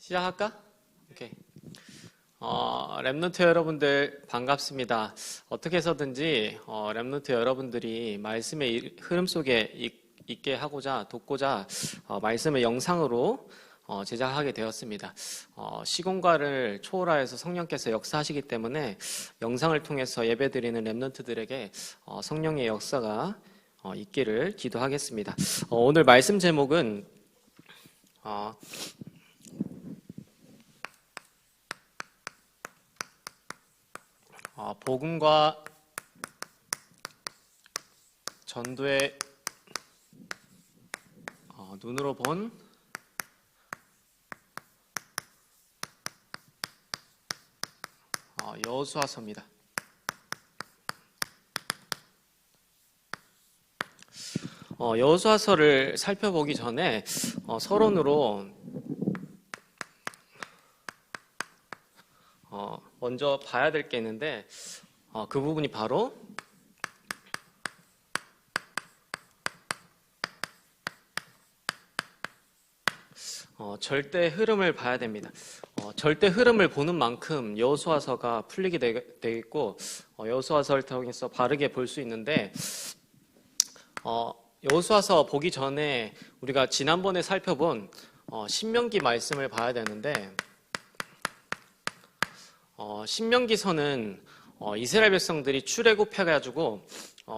시작할까? 오케이. 랩런트 여러분들 반갑습니다. 어떻게 해서든지 랩런트 여러분들이 말씀의 흐름 속에 있게 하고자 돕고자 말씀을 영상으로 제작하게 되었습니다. 시공간을 초월하여서 성령께서 역사하시기 때문에 영상을 통해서 예배드리는 랩런트들에게 성령의 역사가 있기를 기도하겠습니다. 오늘 말씀 제목은 복음과 전도의 눈으로 본 여호수아서입니다. 여호수아서를 살펴보기 전에 서론으로 먼저 봐야 될 게 있는데 그 부분이 바로 절대 흐름을 봐야 됩니다. 절대 흐름을 보는 만큼 여호수아서가 풀리게 되겠고 여호수아서를 통해서 바르게 볼 수 있는데 여호수아서 보기 전에 우리가 지난번에 살펴본 신명기 말씀을 봐야 되는데 신명기서는 이스라엘 백성들이 출애굽해가지고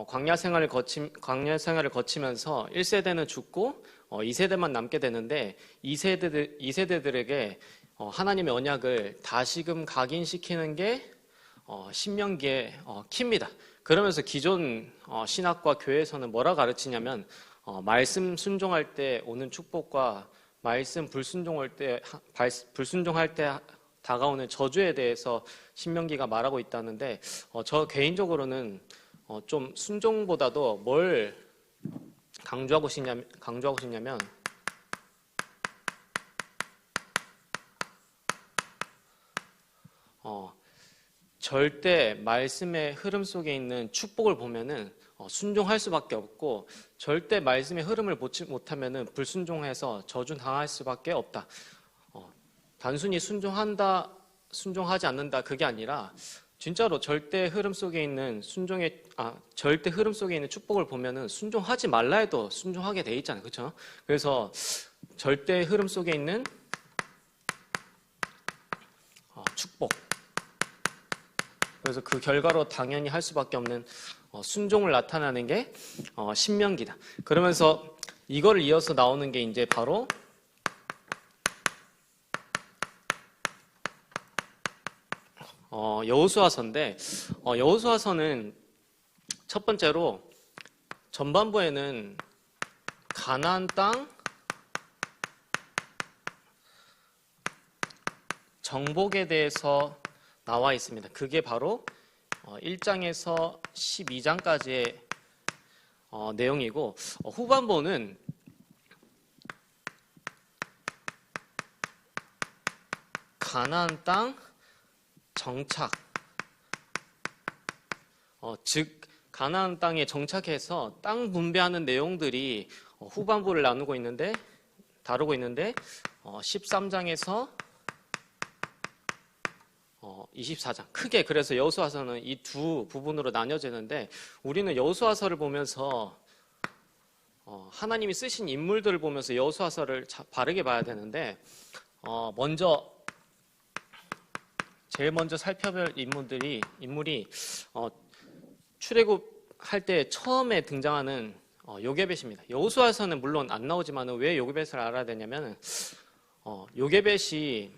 광야 생활을 거치면서 1세대는 죽고 2세대만 남게 되는데 2세대들에게 하나님의 언약을 다시금 각인시키는 게 신명기의 키입니다. 그러면서 기존 신학과 교회에서는 뭐라 가르치냐면 말씀 순종할 때 오는 축복과 말씀 불순종할 때 다가오는 저주에 대해서 신명기가 말하고 있다는데 저 개인적으로는 좀 순종보다도 뭘 강조하고 싶냐면 절대 말씀의 흐름 속에 있는 축복을 보면은 순종할 수밖에 없고 절대 말씀의 흐름을 보지 못하면은 불순종해서 저주 당할 수밖에 없다. 단순히 순종하지 않는다 그게 아니라 진짜로 절대 흐름 속에 있는 절대 흐름 속에 있는 축복을 보면은 순종하지 말라 해도 순종하게 돼 있잖아요, 그렇죠? 그래서 절대 흐름 속에 있는 축복. 그래서 그 결과로 당연히 할 수밖에 없는 순종을 나타내는 게 신명기다. 그러면서 이거를 이어서 나오는 게 이제 바로 여호수아서인데 여호수아서는 첫 번째로 전반부에는 가나안 땅 정복에 대해서 나와 있습니다. 그게 바로 1장에서 12장까지의 내용이고 후반부는 가나안 땅 정착, 즉 가나안 땅에 정착해서 땅 분배하는 내용들이 후반부를 다루고 있는데 13장에서 24장 크게 그래서 여호수아서는 이 두 부분으로 나뉘어지는데 우리는 여호수아서를 보면서 하나님이 쓰신 인물들을 보면서 여호수아서를 바르게 봐야 되는데 제일 먼저 살펴볼 인물이 출애굽할 때 처음에 등장하는 요게벳입니다. 여호수아서는 물론 안 나오지만 왜 요게벳을 알아야 되냐면 요게벳이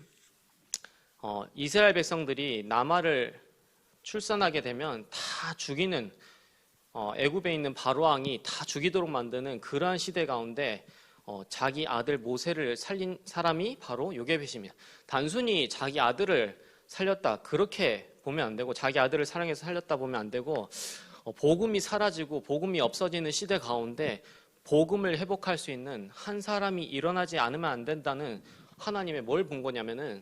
이스라엘 백성들이 남아를 출산하게 되면 다 죽이는 애굽에 있는 바로 왕이 다 죽이도록 만드는 그러한 시대 가운데 자기 아들 모세를 살린 사람이 바로 요게벳입니다. 단순히 자기 아들을 살렸다 그렇게 보면 안 되고 자기 아들을 사랑해서 살렸다 보면 안 되고 복음이 사라지고 복음이 없어지는 시대 가운데 복음을 회복할 수 있는 한 사람이 일어나지 않으면 안 된다는 하나님의 뭘 본 거냐면은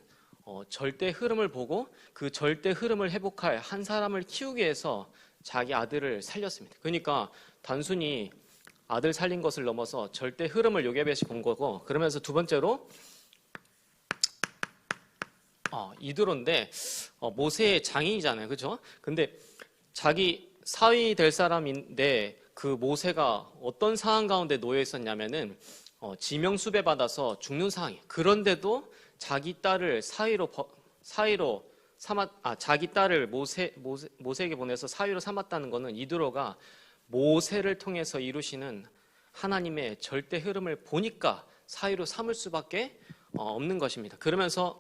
절대 흐름을 보고 그 절대 흐름을 회복할 한 사람을 키우기 위해서 자기 아들을 살렸습니다. 그러니까 단순히 아들 살린 것을 넘어서 절대 흐름을 요게벳이 본 거고 그러면서 두 번째로 이드로인데 모세의 장인이잖아요, 그렇죠? 근데 자기 사위 될 사람인데 그 모세가 어떤 상황 가운데 놓여 있었냐면은 지명수배 받아서 죽는 상황이. 그런데도 자기 딸을 사위로 자기 딸을 모세에게 보내서 사위로 삼았다는 것은 이드로가 모세를 통해서 이루시는 하나님의 절대 흐름을 보니까 사위로 삼을 수밖에 없는 것입니다. 그러면서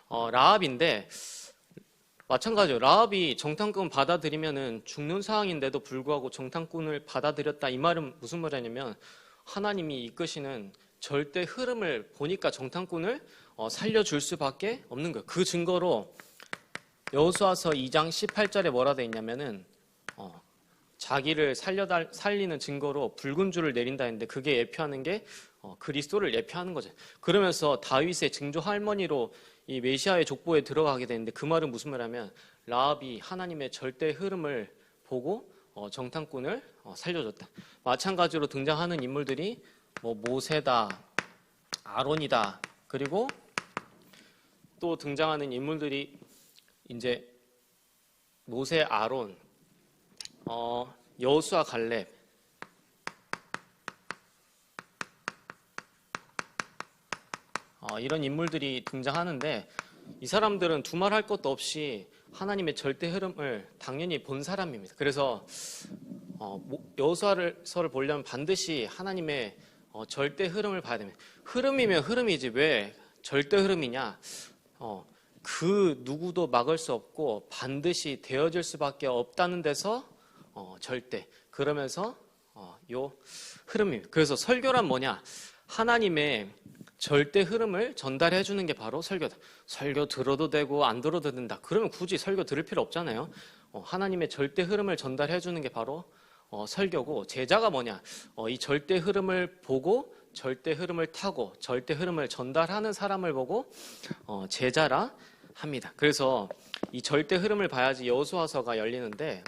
라합인데 마찬가지로 라합이 정탐꾼 받아들이면은 죽는 상황인데도 불구하고 정탐꾼을 받아들였다. 이 말은 무슨 말이냐면 하나님이 이끄시는 절대 흐름을 보니까 정탐꾼을 살려줄 수밖에 없는 거예요. 그 증거로 여호수아서 2장 18절에 뭐라 돼 있냐면은 자기를 살리는 증거로 붉은 줄을 내린다 했는데 그게 예표하는 게 그리스도를 예표하는 거죠. 그러면서 다윗의 증조 할머니로 이 메시아의 족보에 들어가게 되는데 그 말은 무슨 말이냐면 라합이 하나님의 절대 흐름을 보고 정탐꾼을 살려줬다. 마찬가지로 등장하는 인물들이 모세다, 아론이다. 그리고 또 등장하는 인물들이 이제 모세, 아론, 여호수아, 갈렙, 이런 인물들이 등장하는데 이 사람들은 두말할 것도 없이 하나님의 절대 흐름을 당연히 본 사람입니다. 그래서 여호수아서를 보려면 반드시 하나님의 절대 흐름을 봐야 됩니다. 흐름이면 흐름이지 왜 절대 흐름이냐? 그 누구도 막을 수 없고 반드시 되어질 수밖에 없다는 데서 절대. 그러면서 요 흐름입니다. 그래서 설교란 뭐냐? 하나님의 절대 흐름을 전달해 주는 게 바로 설교다. 설교 들어도 되고 안 들어도 된다. 그러면 굳이 설교 들을 필요 없잖아요. 하나님의 절대 흐름을 전달해 주는 게 바로 설교고, 제자가 뭐냐? 이 절대 흐름을 보고 절대 흐름을 타고 절대 흐름을 전달하는 사람을 보고 제자라 합니다. 그래서 이 절대 흐름을 봐야지 여호수아서가 열리는데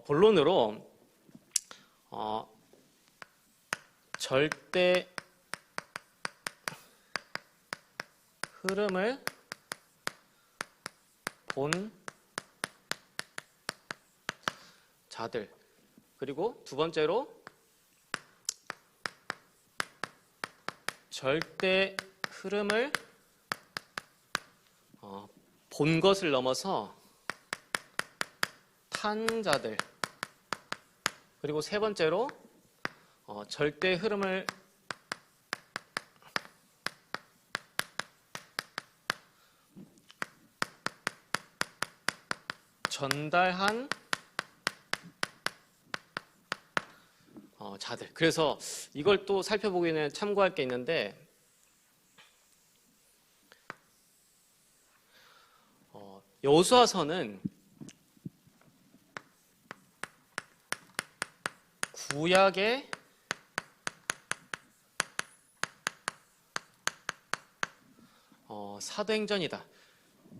본론으로 절대 흐름을 본 자들, 그리고 두 번째로 절대 흐름을 본 것을 넘어서 탄 자들, 그리고 세 번째로 절대 흐름을 전달한 자들. 그래서 이걸 또 살펴보기에는 참고할 게 있는데 여호수아서는 구약의 사도행전이다.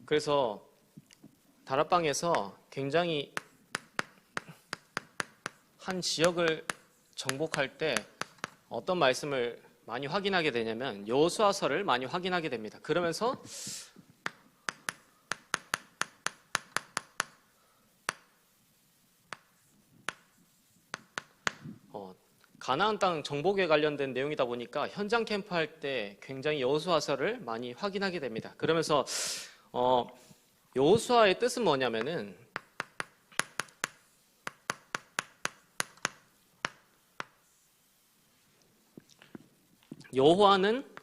그래서 다락방에서 굉장히 한 지역을 정복할 때 어떤 말씀을 많이 확인하게 되냐면 여호수아서를 많이 확인하게 됩니다. 그러면서 가나안 땅 정복에 관련된 내용이다 보니까 현장 캠프 할 때 굉장히 여호수아서를 많이 확인하게 됩니다. 그러면서 여호수아의 뜻은 뭐냐면은 여호와는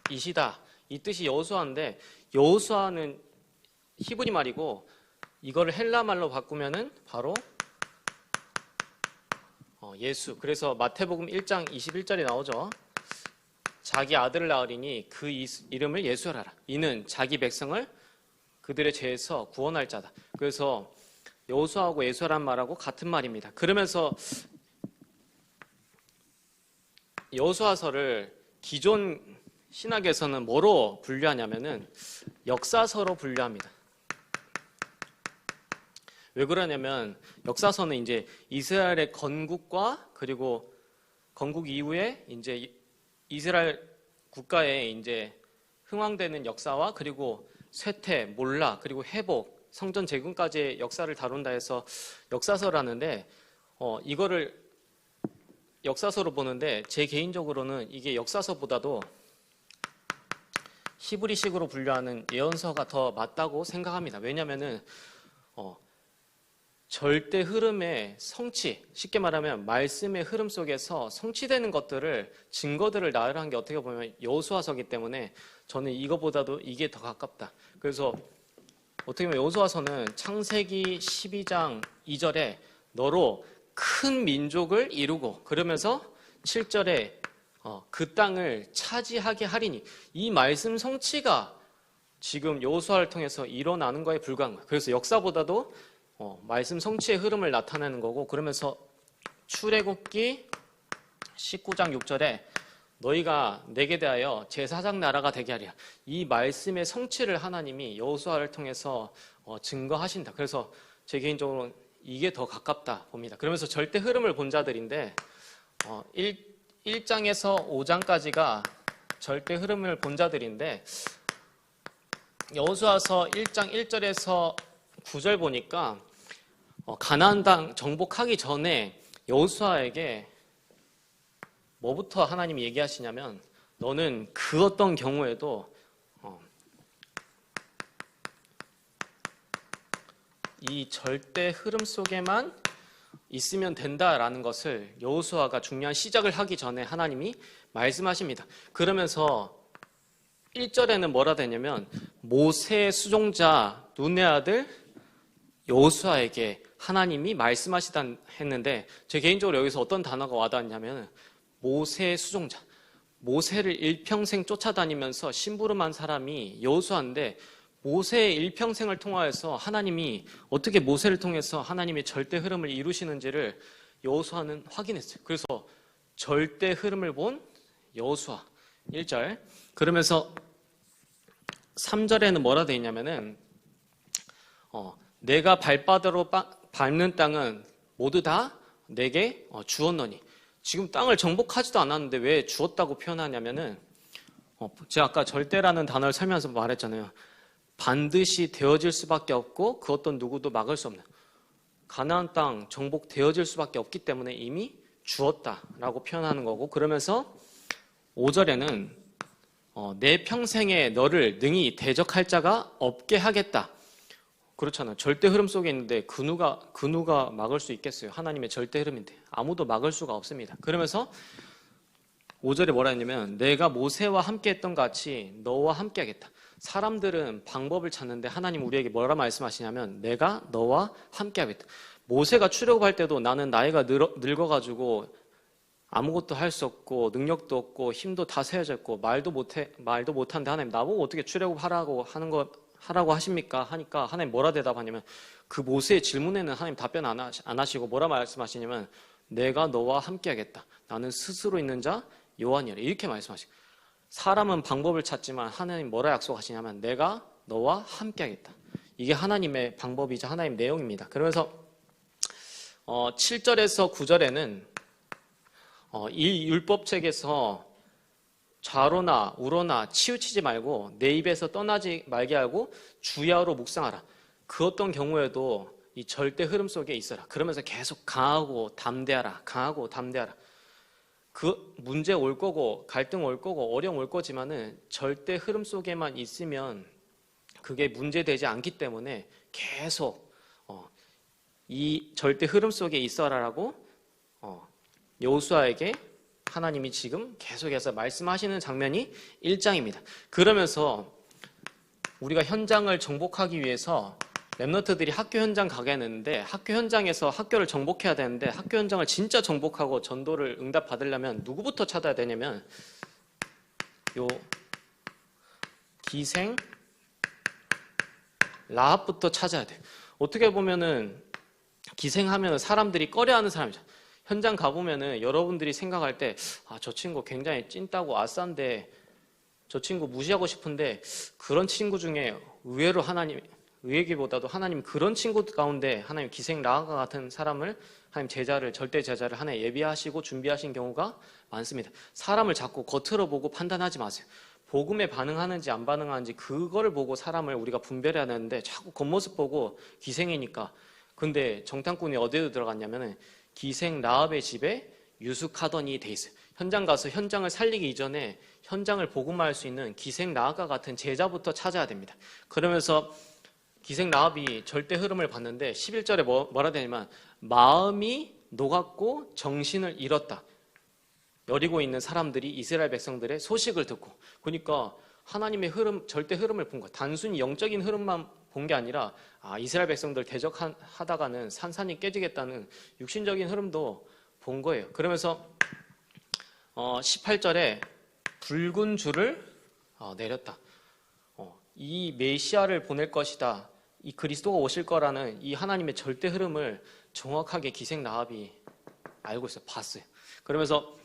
구원이시다. 이 뜻이 여호수아인데 여호수아는 히브리 말이고 이거를 헬라 말로 바꾸면은 바로 예수. 그래서 마태복음 1장 21절에 나오죠. 자기 아들을 낳으리니 그 이름을 예수하라. 이는 자기 백성을 그들의 죄에서 구원할 자다. 그래서 여호수아하고 예수라는 말하고 같은 말입니다. 그러면서 여호수아서를 기존 신학에서는 뭐로 분류하냐면은 역사서로 분류합니다. 왜 그러냐면 역사서는 이제 이스라엘의 건국과 그리고 건국 이후에 이제 이스라엘 국가의 이제 흥왕되는 역사와 그리고 쇠퇴, 몰락, 그리고 회복, 성전 재건까지의 역사를 다룬다 해서 역사서라는데 이거를 역사서로 보는데 제 개인적으로는 이게 역사서보다도 히브리식으로 분류하는 예언서가 더 맞다고 생각합니다. 왜냐하면은 절대 흐름의 성취, 쉽게 말하면 말씀의 흐름 속에서 성취되는 것들을 증거들을 나열한 게 어떻게 보면 여호수아서이기 때문에 저는 이거보다도 이게 더 가깝다. 그래서 어떻게 보면 여호수아서는 창세기 12장 2절에 너로 큰 민족을 이루고 그러면서 7절에 그 땅을 차지하게 하리니 이 말씀 성취가 지금 여호수아를 통해서 일어나는 거에 불과한 거예요. 그래서 역사보다도 말씀 성취의 흐름을 나타내는 거고 그러면서 출애굽기 19장 6절에 너희가 내게 대하여 제사장 나라가 되게 하리라. 이 말씀의 성취를 하나님이 여호수아를 통해서 증거하신다. 그래서 제 개인적으로는 이게 더 가깝다 봅니다. 그러면서 절대 흐름을 본 자들인데 1장에서 5장까지가 절대 흐름을 본 자들인데 여호수아서 1장 1절에서 9절 보니까 가나안 땅 정복하기 전에 여호수아에게 뭐부터 하나님이 얘기하시냐면 너는 그 어떤 경우에도 이 절대 흐름 속에만 있으면 된다라는 것을 여호수아가 중요한 시작을 하기 전에 하나님이 말씀하십니다. 그러면서 1절에는 뭐라 되냐면 모세의 수종자 눈의 아들 여호수아에게 하나님이 말씀하시다 했는데 제 개인적으로 여기서 어떤 단어가 와닿았냐면 모세의 수종자, 모세를 일평생 쫓아다니면서 심부름한 사람이 여호수아인데 모세의 일평생을 통하여서 하나님이 어떻게 모세를 통해서 하나님의 절대 흐름을 이루시는지를 여호수아는 확인했어요. 그래서 절대 흐름을 본 여호수아 1절. 그러면서 3절에는 뭐라 되어 있냐면은 내가 발바닥으로 밟는 땅은 모두 다 내게 주었노니. 지금 땅을 정복하지도 않았는데 왜 주었다고 표현하냐면은 제가 아까 절대라는 단어를 설명해서 말했잖아요. 반드시 되어질 수밖에 없고 그 어떤 누구도 막을 수 없는 가나안 땅 정복되어질 수밖에 없기 때문에 이미 주었다라고 표현하는 거고 그러면서 5절에는 내 평생에 너를 능히 대적할 자가 없게 하겠다. 그렇잖아요. 절대 흐름 속에 있는데 그 누가 막을 수 있겠어요. 하나님의 절대 흐름인데 아무도 막을 수가 없습니다. 그러면서 5절에 뭐라 했냐면 내가 모세와 함께 했던 같이 너와 함께 하겠다. 사람들은 방법을 찾는데 하나님 우리에게 뭐라 말씀하시냐면 내가 너와 함께 하겠다. 모세가 출애굽할 때도 나는 나이가 늙어가지고 아무것도 할 수 없고 능력도 없고 힘도 다 세어져 있고 말도 못하는데 하나님 나보고 어떻게 출애굽하라고 하라고 하십니까? 하니까 하나님 뭐라 대답하냐면 그 모세의 질문에는 하나님 답변 안 하시고 뭐라 말씀하시냐면 내가 너와 함께 하겠다. 나는 스스로 있는 자 요한이라 이렇게 말씀하시고 사람은 방법을 찾지만 하나님 뭐라 약속하시냐면 내가 너와 함께 하겠다. 이게 하나님의 방법이자 하나님의 내용입니다. 그러면서 7절에서 9절에는 이 율법책에서 좌로나 우로나 치우치지 말고 내 입에서 떠나지 말게 하고 주야로 묵상하라. 그 어떤 경우에도 이 절대 흐름 속에 있어라. 그러면서 계속 강하고 담대하라. 강하고 담대하라. 그 문제 올 거고 갈등 올 거고 어려움 올 거지만은 절대 흐름 속에만 있으면 그게 문제되지 않기 때문에 계속 이 절대 흐름 속에 있어라라고 여호수아에게 하나님이 지금 계속해서 말씀하시는 장면이 1장입니다. 그러면서 우리가 현장을 정복하기 위해서 랩런트들이 학교 현장 가겠는데 학교 현장에서 학교를 정복해야 되는데 학교 현장을 진짜 정복하고 전도를 응답받으려면 누구부터 찾아야 되냐면 요 기생 라합부터 찾아야 돼요. 어떻게 보면은 기생하면 사람들이 꺼려하는 사람이죠. 현장 가보면은 여러분들이 생각할 때 저 친구 굉장히 찐따고 아싼데 저 친구 무시하고 싶은데 그런 친구 중에 의외로 의외기보다도 하나님 그런 친구 가운데 하나님 기생 라합과 같은 사람을 하나님 절대 제자를 하나 예비하시고 준비하신 경우가 많습니다. 사람을 자꾸 겉으로 보고 판단하지 마세요. 복음에 반응하는지 안 반응하는지 그거를 보고 사람을 우리가 분별해야 되는데 자꾸 겉모습 보고 기생이니까. 근데 정탐꾼이 어디로 들어갔냐면은 기생 라합의 집에 유숙하더니 돼 있어요. 현장 가서 현장을 살리기 이전에 현장을 복음화할 수 있는 기생 라합과 같은 제자부터 찾아야 됩니다. 그러면서 기생 라합이 절대 흐름을 봤는데 11절에 뭐라 되냐면 마음이 녹았고 정신을 잃었다. 여리고에 있는 사람들이 이스라엘 백성들의 소식을 듣고, 그러니까 하나님의 흐름, 절대 흐름을 본 거야. 단순히 영적인 흐름만 본 게 아니라 이스라엘 백성들 대적하다가는 산산이 깨지겠다는 육신적인 흐름도 본 거예요. 그러면서 18절에 붉은 줄을 내렸다. 이 메시아를 보낼 것이다. 이 그리스도가 오실 거라는 이 하나님의 절대 흐름을 정확하게 기생 라합이 알고 있어요. 봤어요. 그러면서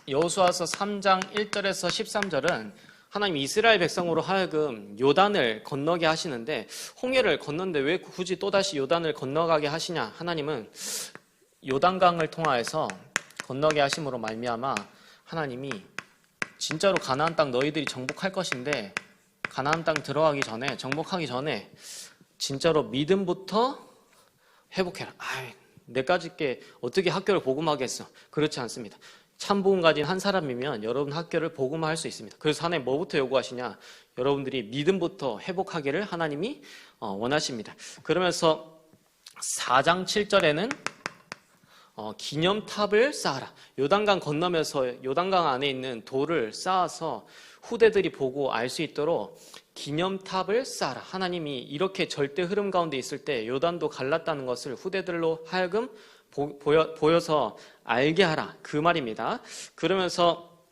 여호수아서 3장 1절에서 13절은 하나님 이스라엘 백성으로 하여금 요단을 건너게 하시는데, 홍해를 건넜는데 왜 굳이 또다시 요단을 건너가게 하시냐? 하나님은 요단강을 통하여서 건너게 하심으로 말미암아 하나님이 진짜로 가나안 땅 너희들이 정복할 것인데, 가나안 땅 들어가기 전에, 정복하기 전에 진짜로 믿음부터 회복해라. 내까짓게 어떻게 학교를 복음하겠어? 그렇지 않습니다. 참복음 가진 한 사람이면 여러분 학교를 복음화할 수 있습니다. 그래서 하나님 뭐부터 요구하시냐? 여러분들이 믿음부터 회복하기를 하나님이 원하십니다. 그러면서 4장 7절에는 기념탑을 쌓아라. 요단강 건너면서 요단강 안에 있는 돌을 쌓아서 후대들이 보고 알 수 있도록 기념탑을 쌓아라. 하나님이 이렇게 절대 흐름 가운데 있을 때 요단도 갈랐다는 것을 후대들로 하여금 보여서 알게 하라. 그 말입니다. 그러면서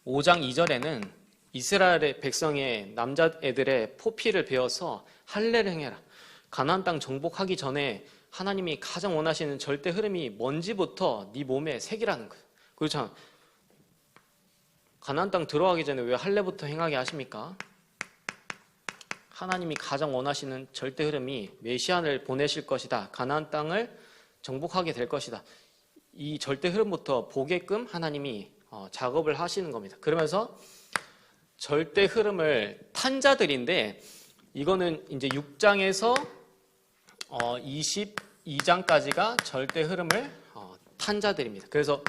5장 2절에는 이스라엘의 백성의 남자애들의 포피를 베어서 할례를 행해라. 가나안 땅 정복하기 전에 하나님이 가장 원하시는 절대 흐름이 뭔지부터 네 몸에 새기라는 거예요. 그렇죠? 가나안 땅 들어가기 전에 왜 할례부터 행하게 하십니까? 하나님이 가장 원하시는 절대 흐름이 메시아를 보내실 것이다. 가나안 땅을 정복하게 될 것이다. 이 절대 흐름부터 보게끔 하나님이 작업을 하시는 겁니다. 그러면서 절대 흐름을 탄 자들인데, 이거는 이제 6장에서 22장까지가 절대 흐름을 탄 자들입니다. 그래서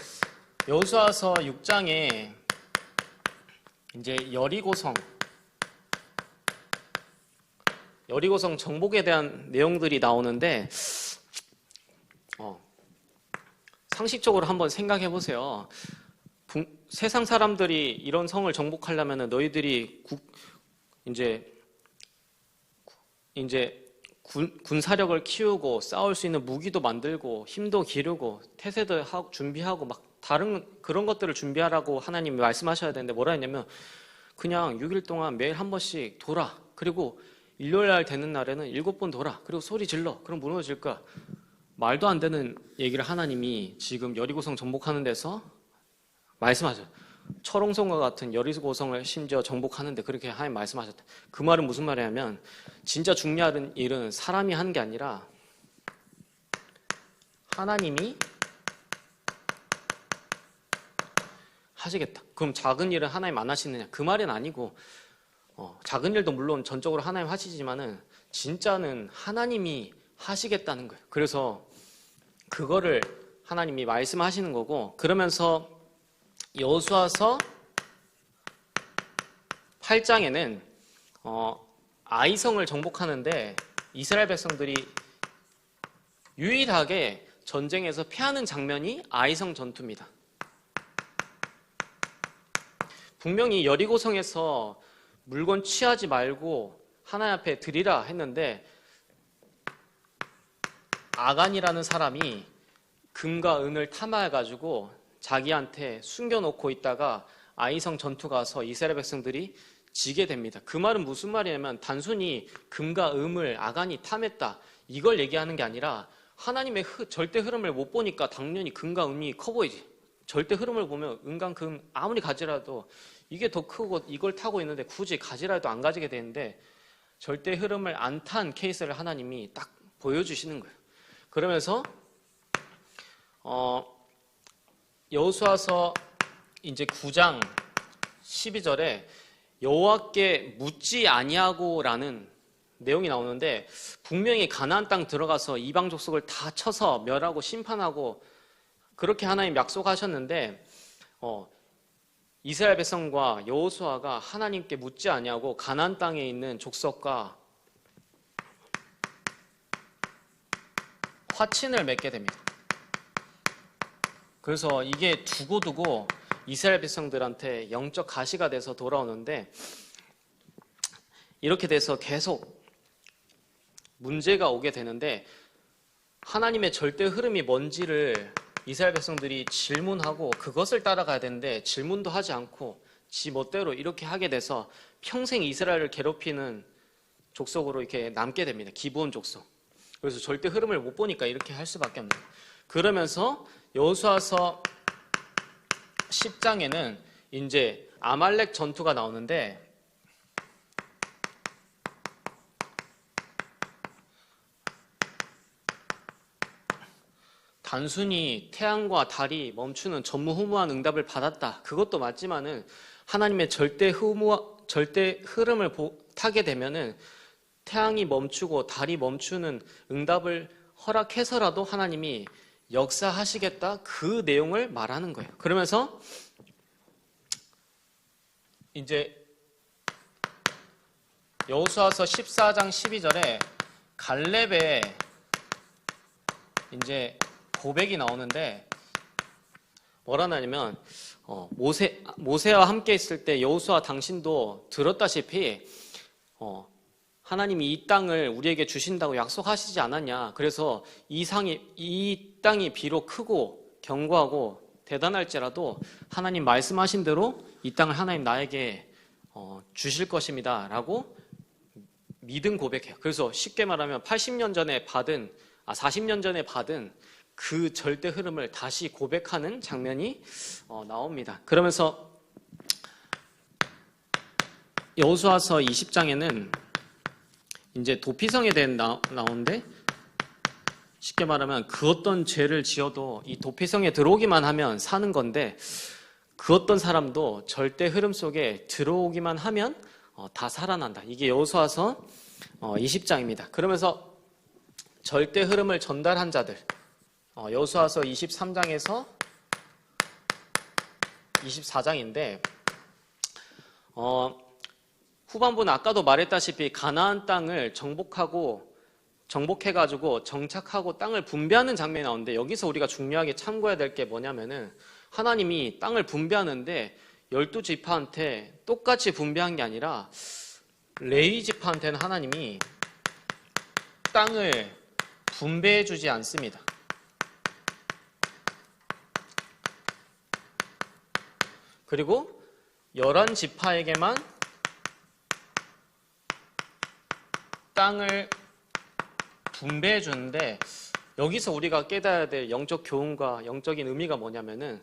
여호수아서 6장에 이제 여리고성 정복에 대한 내용들이 나오는데, 상식적으로 한번 생각해 보세요. 세상 사람들이 이런 성을 정복하려면 너희들이 이제 군사력을 키우고 싸울 수 있는 무기도 만들고 힘도 기르고 태세도 준비하고 막 다른 그런 것들을 준비하라고 하나님이 말씀하셔야 되는데, 뭐라 했냐면 그냥 6일 동안 매일 한 번씩 돌아. 그리고 일요일 날 되는 날에는 7번 돌아. 그리고 소리 질러. 그럼 무너질 거야. 말도 안 되는 얘기를 하나님이 지금 여리고성 정복하는 데서 말씀하셔요. 철옹성과 같은 여리고성을 심지어 정복하는데 그렇게 하나님 말씀하셨다. 그 말은 무슨 말이냐면 진짜 중요한 일은 사람이 하는 게 아니라 하나님이 하시겠다. 그럼 작은 일은 하나님 안 하시느냐? 그 말은 아니고, 작은 일도 물론 전적으로 하나님 하시지만은 진짜는 하나님이 하시겠다는 거예요. 그래서 그거를 하나님이 말씀하시는 거고, 그러면서 여호수아서 8장에는 아이성을 정복하는데 이스라엘 백성들이 유일하게 전쟁에서 패하는 장면이 아이성 전투입니다. 분명히 여리고성에서 물건 취하지 말고 하나님 앞에 드리라 했는데, 아간이라는 사람이 금과 은을 탐하여가지고 자기한테 숨겨놓고 있다가 아이성 전투 가서 이스라엘 백성들이 지게 됩니다. 그 말은 무슨 말이냐면 단순히 금과 은을 아간이 탐했다 이걸 얘기하는 게 아니라, 하나님의 절대 흐름을 못 보니까 당연히 금과 은이 커 보이지. 절대 흐름을 보면 은강금 아무리 가지라도 이게 더 크고 이걸 타고 있는데 굳이 가지라도 안 가지게 되는데 절대 흐름을 안 탄 케이스를 하나님이 딱 보여주시는 거예요. 그러면서 여호수아서 이제 9장 12절에 여호와께 묻지 아니하고라는 내용이 나오는데 분명히 가나안 땅 들어가서 이방 족속을 다 쳐서 멸하고 심판하고 그렇게 하나님 약속하셨는데 이스라엘 백성과 여호수아가 하나님께 묻지 아니하고 가나안 땅에 있는 족속과 화친을 맺게 됩니다. 그래서 이게 두고두고 이스라엘 백성들한테 영적 가시가 돼서 돌아오는데 이렇게 돼서 계속 문제가 오게 되는데 하나님의 절대 흐름이 뭔지를 이스라엘 백성들이 질문하고 그것을 따라가야 되는데 질문도 하지 않고 지 멋대로 이렇게 하게 돼서 평생 이스라엘을 괴롭히는 족속으로 이렇게 남게 됩니다. 기브온 족속. 그래서 절대 흐름을 못 보니까 이렇게 할 수밖에 없는 거예요. 그러면서 여호수아서 10장에는 이제 아말렉 전투가 나오는데 단순히 태양과 달이 멈추는 전무후무한 응답을 받았다. 그것도 맞지만은 하나님의 절대 흐름을 타게 되면은 태양이 멈추고 달이 멈추는 응답을 허락해서라도 하나님이 역사하시겠다. 그 내용을 말하는 거예요. 그러면서 이제 여호수아서 14장 12절에 갈렙의 이제 고백이 나오는데 뭐라 하냐면 모세와 함께 있을 때 여호수아 당신도 들었다시피 하나님이 이 땅을 우리에게 주신다고 약속하시지 않았냐. 그래서 이 땅이 비록 크고 견고하고 대단할지라도 하나님 말씀하신 대로 이 땅을 하나님 나에게 주실 것입니다 라고 믿음 고백해요. 그래서 쉽게 말하면 40년 전에 받은 그 절대 흐름을 다시 고백하는 장면이 나옵니다. 그러면서 여호수아서 20장에는 이제 도피성에 대한 나오는데 쉽게 말하면 그 어떤 죄를 지어도 이 도피성에 들어오기만 하면 사는 건데 그 어떤 사람도 절대 흐름 속에 들어오기만 하면 다 살아난다. 이게 여호수아서 20장입니다. 그러면서 절대 흐름을 전달한 자들 여호수아서 23장에서 24장인데 후반부는 아까도 말했다시피 가나안 땅을 정복해가지고 정착하고 땅을 분배하는 장면이 나오는데 여기서 우리가 중요하게 참고해야 될 게 뭐냐면은 하나님이 땅을 분배하는데 12지파한테 똑같이 분배한 게 아니라 레위 지파한테는 하나님이 땅을 분배해 주지 않습니다. 그리고 11지파에게만 땅을 분배해 주는데 여기서 우리가 깨달아야 될 영적 교훈과 영적인 의미가 뭐냐면은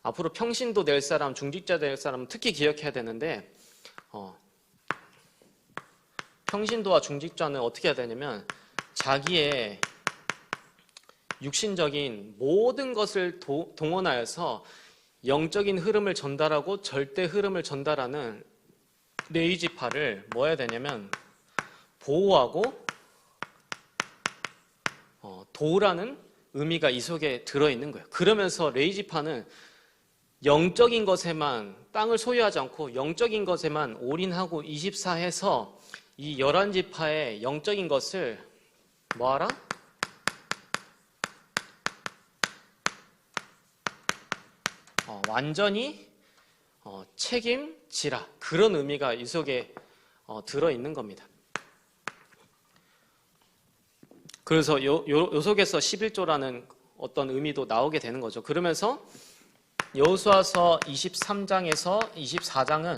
앞으로 평신도 될 사람, 중직자 될 사람은 특히 기억해야 되는데 평신도와 중직자는 어떻게 해야 되냐면 자기의 육신적인 모든 것을 동원하여서 영적인 흐름을 전달하고 절대 흐름을 전달하는 레위지파를 뭐 해야 되냐면 보호하고 도우라는 의미가 이 속에 들어있는 거예요. 그러면서 레위지파는 영적인 것에만 땅을 소유하지 않고 영적인 것에만 올인하고 24해서 이 11지파의 영적인 것을 뭐하라? 완전히 책임지라. 그런 의미가 이 속에 들어있는 겁니다. 그래서 요 속에서 11조라는 어떤 의미도 나오게 되는 거죠. 그러면서 여호수아서 23장에서 24장은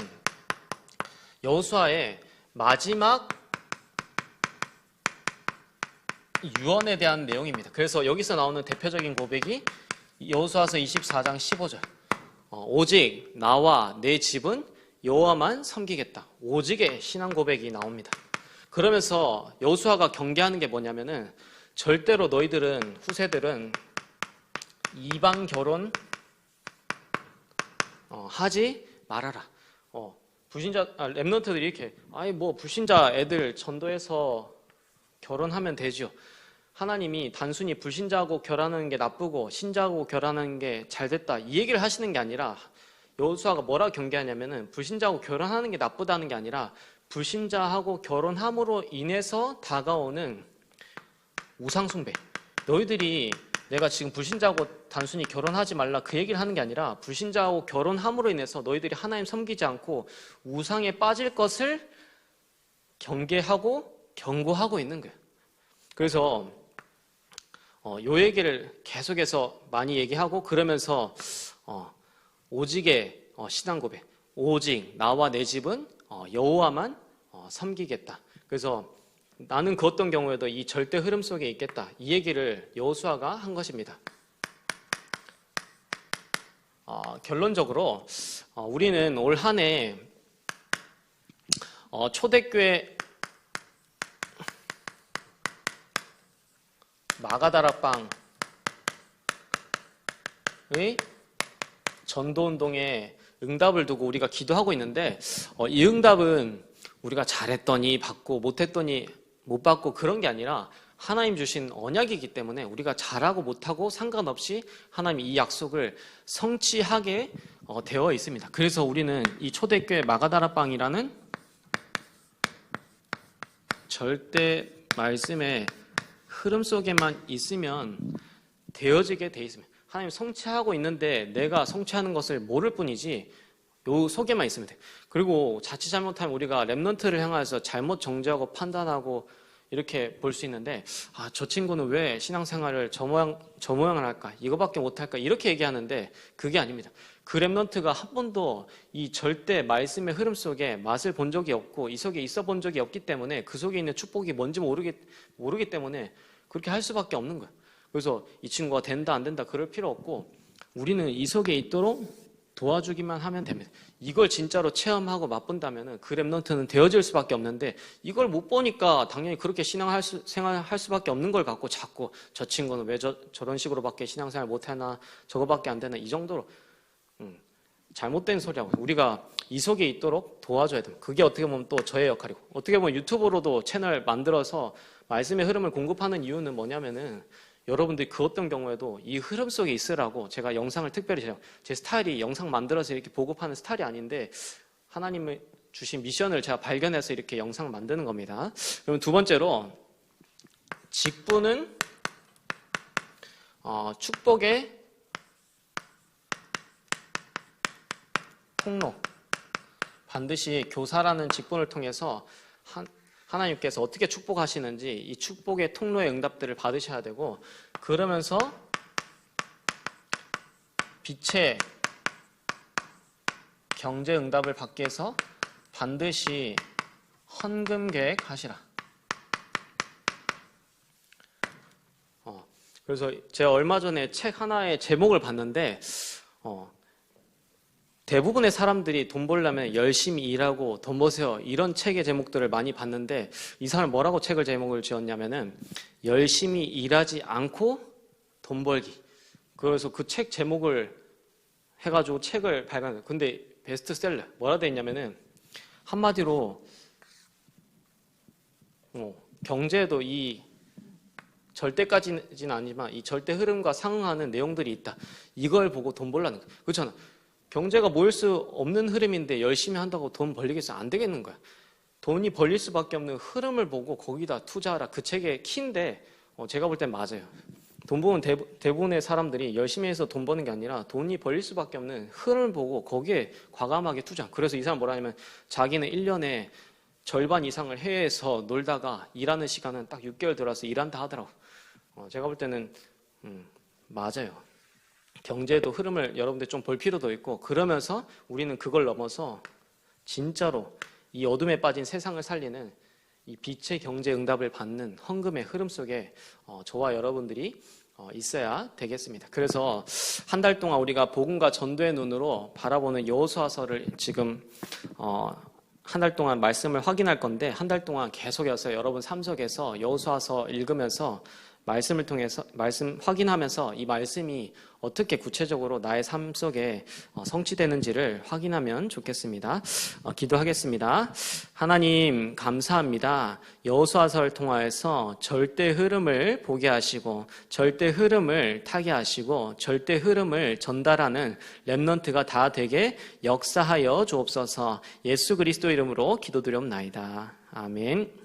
여호수아의 마지막 유언에 대한 내용입니다. 그래서 여기서 나오는 대표적인 고백이 여호수아서 24장 15절. 오직 나와 내 집은 여호와만 섬기겠다. 오직의 신앙 고백이 나옵니다. 그러면서 여호수아가 경계하는 게 뭐냐면은 절대로 너희들은 후세들은 이방 결혼 하지 말아라. 렘넌트들이 이렇게 불신자 애들 전도해서 결혼하면 되지요. 하나님이 단순히 불신자하고 결혼하는 게 나쁘고 신자하고 결혼하는 게 잘됐다 이 얘기를 하시는 게 아니라 여호수아가 뭐라 경계하냐면은 불신자하고 결혼하는 게 나쁘다는 게 아니라 불신자하고 결혼함으로 인해서 다가오는 우상숭배. 너희들이 내가 지금 불신자하고 단순히 결혼하지 말라 그 얘기를 하는 게 아니라 불신자하고 결혼함으로 인해서 너희들이 하나님 섬기지 않고 우상에 빠질 것을 경계하고 경고하고 있는 거예요. 그래서 요 얘기를 계속해서 많이 얘기하고 그러면서 오직의 신앙 고백, 오직 나와 내 집은 여호와만 섬기겠다. 그래서 나는 그 어떤 경우에도 이 절대 흐름 속에 있겠다. 이 얘기를 여호수아가 한 것입니다. 결론적으로 우리는 올 한 해 초대교회 마가다락방의 전도운동에 응답을 두고 우리가 기도하고 있는데 이 응답은 우리가 잘했더니 받고 못했더니 못 받고 그런 게 아니라 하나님 주신 언약이기 때문에 우리가 잘하고 못하고 상관없이 하나님이 이 약속을 성취하게 되어 있습니다. 그래서 우리는 이 초대교회 마가다락방이라는 절대 말씀의 흐름 속에만 있으면 되어지게 돼 있습니다. 하나님 성취하고 있는데 내가 성취하는 것을 모를 뿐이지 요 속에만 있으면 돼. 그리고 자칫 잘못하면 우리가 렘넌트를 향해서 잘못 정죄하고 판단하고 이렇게 볼 수 있는데 저 친구는 왜 신앙생활을 저 모양을 할까? 이거밖에 못할까? 이렇게 얘기하는데 그게 아닙니다. 그 렘넌트가 한 번도 이 절대 말씀의 흐름 속에 맛을 본 적이 없고 이 속에 있어 본 적이 없기 때문에 그 속에 있는 축복이 뭔지 모르기 때문에 그렇게 할 수밖에 없는 거예요. 그래서 이 친구가 된다 안 된다 그럴 필요 없고 우리는 이 속에 있도록 도와주기만 하면 됩니다. 이걸 진짜로 체험하고 맛본다면 그 렘넌트는 되어질 수밖에 없는데 이걸 못 보니까 당연히 그렇게 신앙생활 할 수밖에 없는 걸 갖고 자꾸 저 친구는 왜 저런 식으로밖에 신앙생활 못하나 저거밖에 안 되나 이 정도로 잘못된 소리하고 우리가 이 속에 있도록 도와줘야 됩니다. 그게 어떻게 보면 또 저의 역할이고 어떻게 보면 유튜브로도 채널 만들어서 말씀의 흐름을 공급하는 이유는 뭐냐면은 여러분들이 그 어떤 경우에도 이 흐름 속에 있으라고 제가 영상을 특별히 제 스타일이 영상 만들어서 이렇게 보급하는 스타일이 아닌데 하나님의 주신 미션을 제가 발견해서 이렇게 영상을 만드는 겁니다. 그럼 두 번째로 직분은 축복의 통로. 반드시 교사라는 직분을 통해서 하나님께서 어떻게 축복하시는지 이 축복의 통로의 응답들을 받으셔야 되고 그러면서 빛의 경제 응답을 받기 위해서 반드시 헌금 계획하시라. 그래서 제가 얼마 전에 책 하나의 제목을 봤는데 대부분의 사람들이 돈 벌려면 열심히 일하고 돈 버세요 이런 책의 제목들을 많이 봤는데 이 사람은 뭐라고 책을 제목을 지었냐면은 열심히 일하지 않고 돈 벌기. 그래서 그 책 제목을 해가지고 책을 발간했어요. 근데 베스트셀러 뭐라 돼 있냐면은 한마디로 경제에도 이 절대까지는 아니지만 이 절대 흐름과 상응하는 내용들이 있다. 이걸 보고 돈 벌라는 거예요. 그렇잖아. 경제가 모일 수 없는 흐름인데 열심히 한다고 돈 벌리겠어? 안 되겠는 거야. 돈이 벌릴 수밖에 없는 흐름을 보고 거기다 투자하라. 그 책의 키인데 제가 볼 땐 맞아요. 돈 버는 대부분의 사람들이 열심히 해서 돈 버는 게 아니라 돈이 벌릴 수밖에 없는 흐름을 보고 거기에 과감하게 투자. 그래서 이 사람 뭐라 하냐면 자기는 1년에 절반 이상을 해외에서 놀다가 일하는 시간은 딱 6개월 들어와서 일한다 하더라고. 제가 볼 때는 맞아요. 경제도 흐름을 여러분들 좀 볼 필요도 있고 그러면서 우리는 그걸 넘어서 진짜로 이 어둠에 빠진 세상을 살리는 이 빛의 경제 응답을 받는 헌금의 흐름 속에 저와 여러분들이 있어야 되겠습니다. 그래서 한 달 동안 우리가 복음과 전도의 눈으로 바라보는 여호수아서를 지금 한 달 동안 말씀을 확인할 건데, 한 달 동안 계속해서 여러분 삶 속에서 여호수아서 읽으면서 말씀을 통해서 말씀 확인하면서 이 말씀이 어떻게 구체적으로 나의 삶 속에 성취되는지를 확인하면 좋겠습니다. 기도하겠습니다. 하나님 감사합니다. 여호수아서를 통하여서 절대 흐름을 보게 하시고 절대 흐름을 타게 하시고 절대 흐름을 전달하는 렘넌트가 다 되게 역사하여 주옵소서. 예수 그리스도 이름으로 기도드리옵나이다. 아멘.